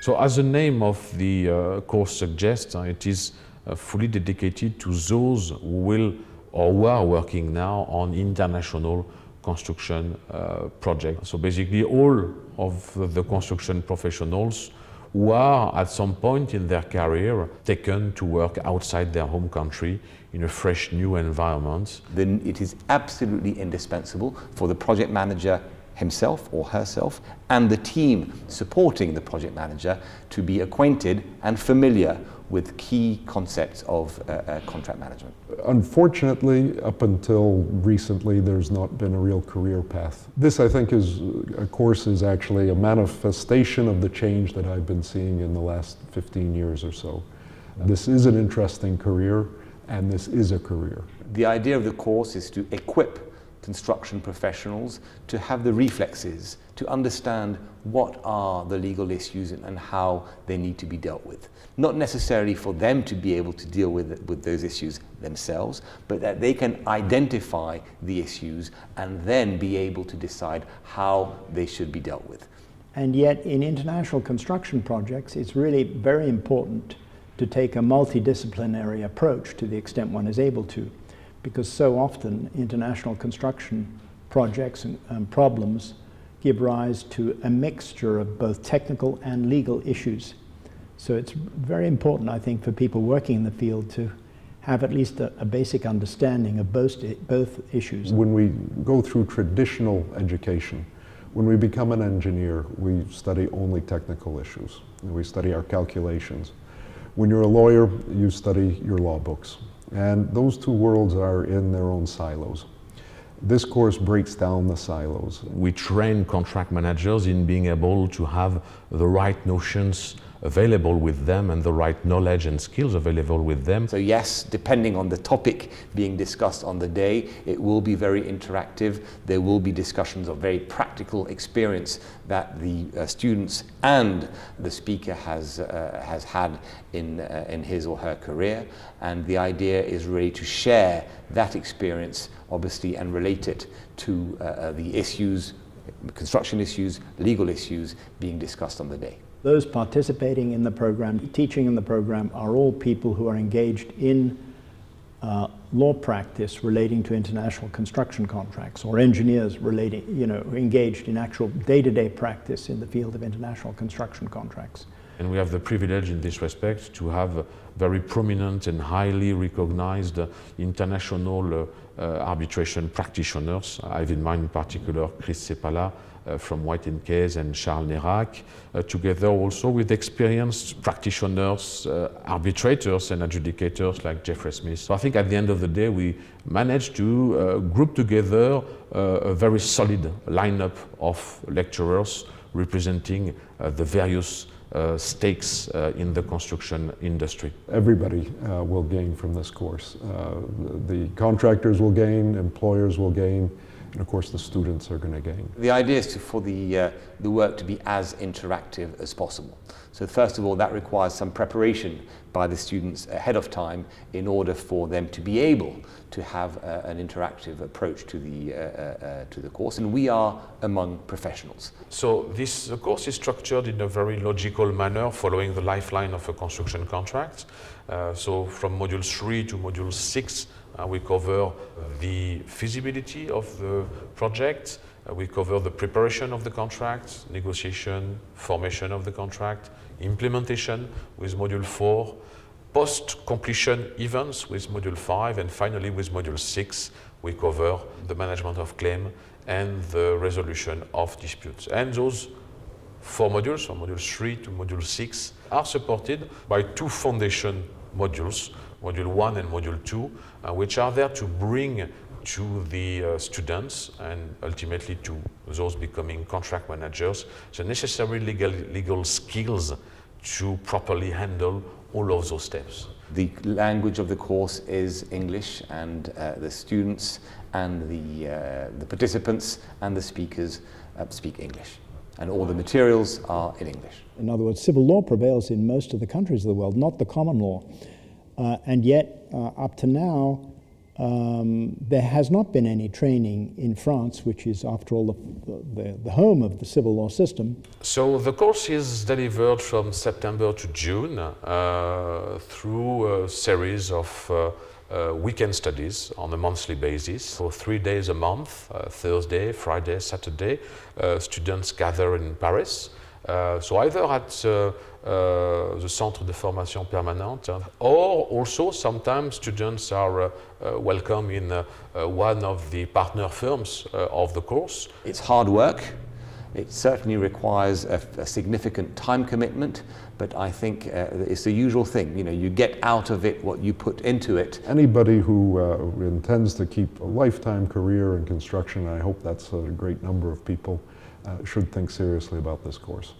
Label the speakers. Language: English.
Speaker 1: So as the name of the course suggests, it is fully dedicated to those who will or who are working now on international construction projects. So basically all of the construction professionals who are at some point in their career taken to work outside their home country in a fresh new environment.
Speaker 2: Then it is absolutely indispensable for the project manager himself or herself and the team supporting the project manager to be acquainted and familiar with key concepts of contract management.
Speaker 3: Unfortunately, up until recently, there's not been a real career path. This, I think, course is actually a manifestation of the change that I've been seeing in the last 15 years or so. This is an interesting career, and this is a career.
Speaker 2: The idea of the course is to equip construction professionals to have the reflexes to understand what are the legal issues and how they need to be dealt with. Not necessarily for them to be able to deal with those issues themselves, but that they can identify the issues and then be able to decide how they should be dealt with.
Speaker 4: And yet in international construction projects, it's really very important to take a multidisciplinary approach to the extent one is able to, because so often international construction projects and problems give rise to a mixture of both technical and legal issues. So it's very important, I think, for people working in the field to have at least a basic understanding of both issues.
Speaker 3: When we go through traditional education, when we become an engineer, we study only technical issues. We study our calculations. When you're a lawyer, you study your law books. And those two worlds are in their own silos. This course breaks down the silos.
Speaker 1: We train contract managers in being able to have the right notions available with them and the right knowledge and skills available with them.
Speaker 2: So yes, depending on the topic being discussed on the day, it will be very interactive. There will be discussions of very practical experience that the students and the speaker has had in his or her career. And the idea is really to share that experience, obviously, and relate it to the issues, construction issues, legal issues being discussed on the day.
Speaker 4: Those participating in the program, teaching in the program, are all people who are engaged in law practice relating to international construction contracts, or engineers engaged in actual day-to-day practice in the field of international construction contracts.
Speaker 1: And we have the privilege in this respect to have very prominent and highly recognized international arbitration practitioners. I have in mind in particular Chris Sepala from White & Case and Charles Nérac, together also with experienced practitioners, arbitrators and adjudicators like Jeffrey Smith. So I think at the end of the day we managed to group together a very solid lineup of lecturers representing the various stakes in the construction industry.
Speaker 3: Everybody will gain from this course. The contractors will gain, employers will gain, and of course the students are going to gain.
Speaker 2: The idea is for the work to be as interactive as possible. So first of all, that requires some preparation by the students ahead of time in order for them to be able to have an interactive approach to the course, and we are among professionals.
Speaker 1: So this course is structured in a very logical manner following the lifeline of a construction contract. So from Module 3 to Module 6 we cover the feasibility of the project, we cover the preparation of the contract, negotiation, formation of the contract, implementation with Module 4, post-completion events with Module 5, and finally with Module 6 we cover the management of claim and the resolution of disputes. And those 4 modules, from Module 3 to Module 6, are supported by 2 foundation modules, Module 1 and Module 2, which are there to bring to the students and ultimately to those becoming contract managers the necessary legal skills to properly handle all of those steps.
Speaker 2: The language of the course is English, and the students and the participants and the speakers speak English. And all the materials are in English.
Speaker 4: In other words, civil law prevails in most of the countries of the world, not the common law. And yet, up to now, there has not been any training in France, which is, after all, the home of the civil law system.
Speaker 1: So the course is delivered from September to June through a series of weekend studies on a monthly basis. For 3 days a month, Thursday, Friday, Saturday, students gather in Paris. So either at the Centre de Formation Permanente, or also sometimes students are welcome in one of the partner firms of the course.
Speaker 2: It's hard work. It certainly requires a significant time commitment, but I think it's the usual thing. You know, you get out of it what you put into it.
Speaker 3: Anybody who intends to keep a lifetime career in construction, and I hope that's a great number of people, should think seriously about this course.